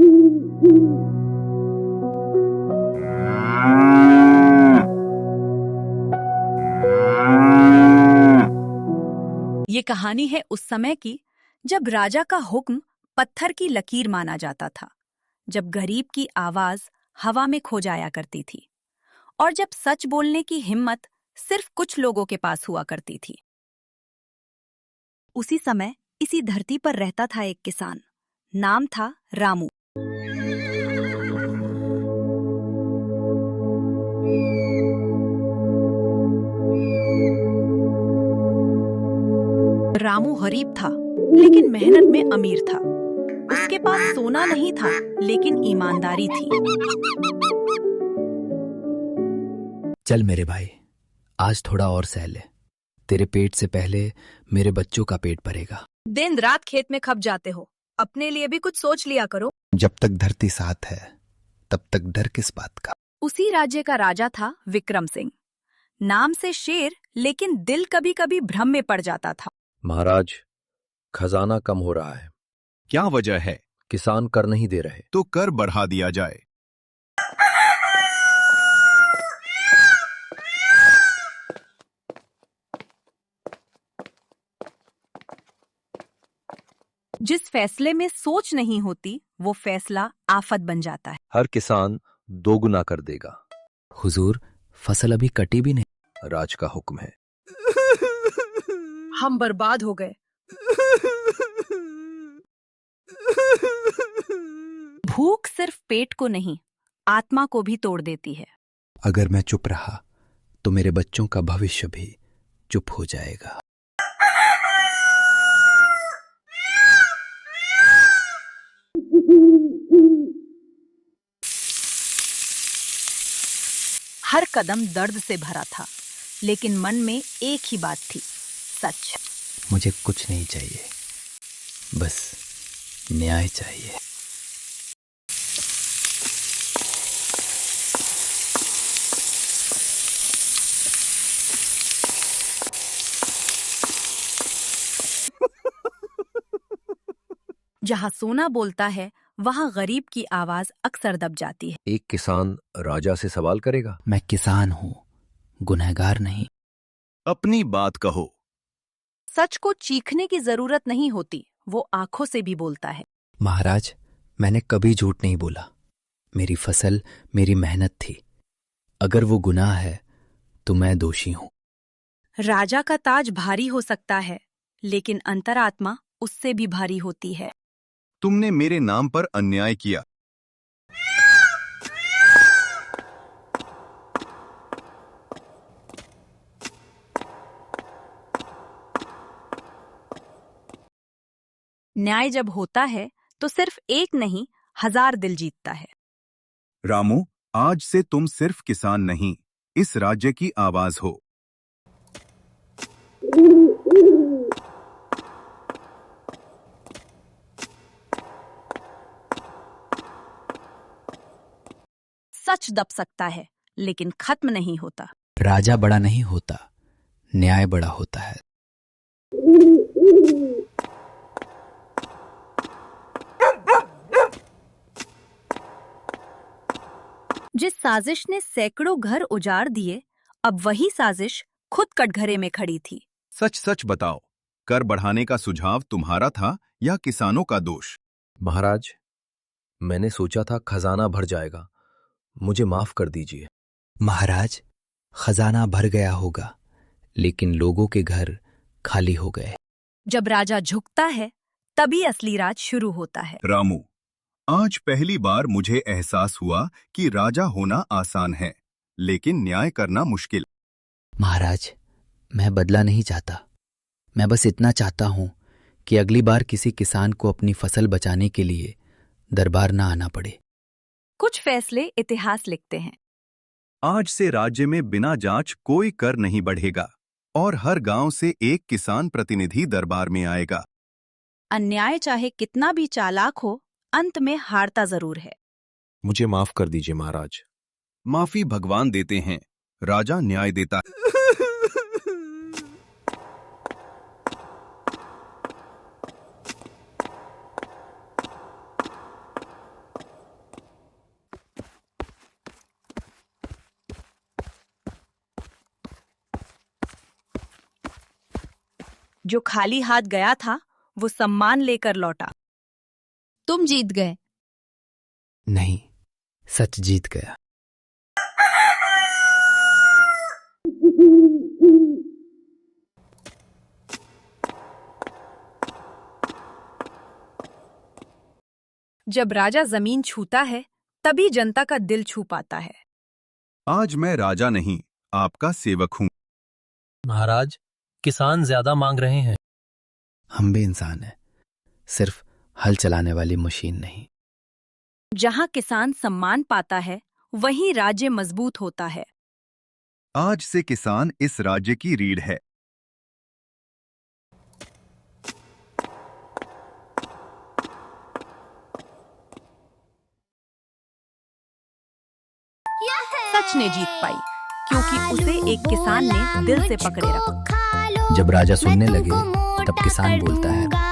ये कहानी है उस समय की जब राजा का हुक्म पत्थर की लकीर माना जाता था, जब गरीब की आवाज हवा में खो जाया करती थी और जब सच बोलने की हिम्मत सिर्फ कुछ लोगों के पास हुआ करती थी। उसी समय इसी धरती पर रहता था एक किसान। नाम था रामू। रामू गरीब था, लेकिन मेहनत में अमीर था। उसके पास सोना नहीं था, लेकिन ईमानदारी थी। चल मेरे भाई, आज थोड़ा और सह ले। तेरे पेट से पहले मेरे बच्चों का पेट भरेगा। दिन रात खेत में खप जाते हो, अपने लिए भी कुछ सोच लिया करो। जब तक धरती साथ है तब तक डर किस बात का। उसी राज्य का राजा था विक्रम सिंह। नाम से शेर, लेकिन दिल कभी कभी भ्रम में पड़ जाता था। महाराज, खजाना कम हो रहा है। क्या वजह है? किसान कर नहीं दे रहे। तो कर बढ़ा दिया जाए। जिस फैसले में सोच नहीं होती, वो फैसला आफत बन जाता है। हर किसान दोगुना कर देगा। हुजूर, फसल अभी कटी भी नहीं। राज का हुक्म है। हम बर्बाद हो गए। भूख सिर्फ पेट को नहीं, आत्मा को भी तोड़ देती है। अगर मैं चुप रहा तो मेरे बच्चों का भविष्य भी चुप हो जाएगा। हर कदम दर्द से भरा था, लेकिन मन में एक ही बात थी, सच। मुझे कुछ नहीं चाहिए, बस न्याय चाहिए। जहाँ सोना बोलता है, वहाँ गरीब की आवाज अक्सर दब जाती है। एक किसान राजा से सवाल करेगा। मैं किसान हूं, गुनहगार नहीं। अपनी बात कहो। सच को चीखने की जरूरत नहीं होती, वो आंखों से भी बोलता है। महाराज, मैंने कभी झूठ नहीं बोला। मेरी फसल मेरी मेहनत थी। अगर वो गुनाह है तो मैं दोषी हूं। राजा का ताज भारी हो सकता है, लेकिन अंतरात्मा उससे भी भारी होती है। तुमने मेरे नाम पर अन्याय किया। न्याय जब होता है तो सिर्फ एक नहीं, 1000 दिल जीतता है। रामू, आज से तुम सिर्फ किसान नहीं, इस राज्य की आवाज हो। सच दब सकता है, लेकिन खत्म नहीं होता। राजा बड़ा नहीं होता, न्याय बड़ा होता है। जिस साजिश ने सैकड़ों घर उजाड़ दिए, अब वही साजिश खुद कटघरे में खड़ी थी। सच सच बताओ, कर बढ़ाने का सुझाव तुम्हारा था या किसानों का दोष? महाराज, मैंने सोचा था खजाना भर जाएगा। मुझे माफ कर दीजिए। महाराज, खजाना भर गया होगा, लेकिन लोगों के घर खाली हो गए। जब राजा झुकता है, तभी असली राज शुरू होता है। रामू, आज पहली बार मुझे एहसास हुआ कि राजा होना आसान है, लेकिन न्याय करना मुश्किल। महाराज, मैं बदला नहीं चाहता। मैं बस इतना चाहता हूं कि अगली बार किसी किसान को अपनी फसल बचाने के लिए दरबार ना आना पड़े। कुछ फैसले इतिहास लिखते हैं। आज से राज्य में बिना जांच कोई कर नहीं बढ़ेगा और हर गांव से एक किसान प्रतिनिधि दरबार में आएगा। अन्याय चाहे कितना भी चालाक हो, अंत में हारता जरूर है। मुझे माफ कर दीजिए महाराज। माफी भगवान देते हैं, राजा न्याय देता है। जो खाली हाथ गया था वो सम्मान लेकर लौटा। तुम जीत गए। नहीं, सच जीत गया। जब राजा जमीन छूता है तभी जनता का दिल छू पाता है। आज मैं राजा नहीं, आपका सेवक हूँ। महाराज, किसान ज्यादा मांग रहे हैं। हम भी इंसान हैं, सिर्फ हल चलाने वाली मशीन नहीं। जहां किसान सम्मान पाता है वहीं राज्य मजबूत होता है। आज से किसान इस राज्य की रीढ़ है। सच ने जीत पाई क्योंकि उसे एक किसान ने दिल से पकड़े रखा। जब राजा सुनने लगे तब किसान बोलता है,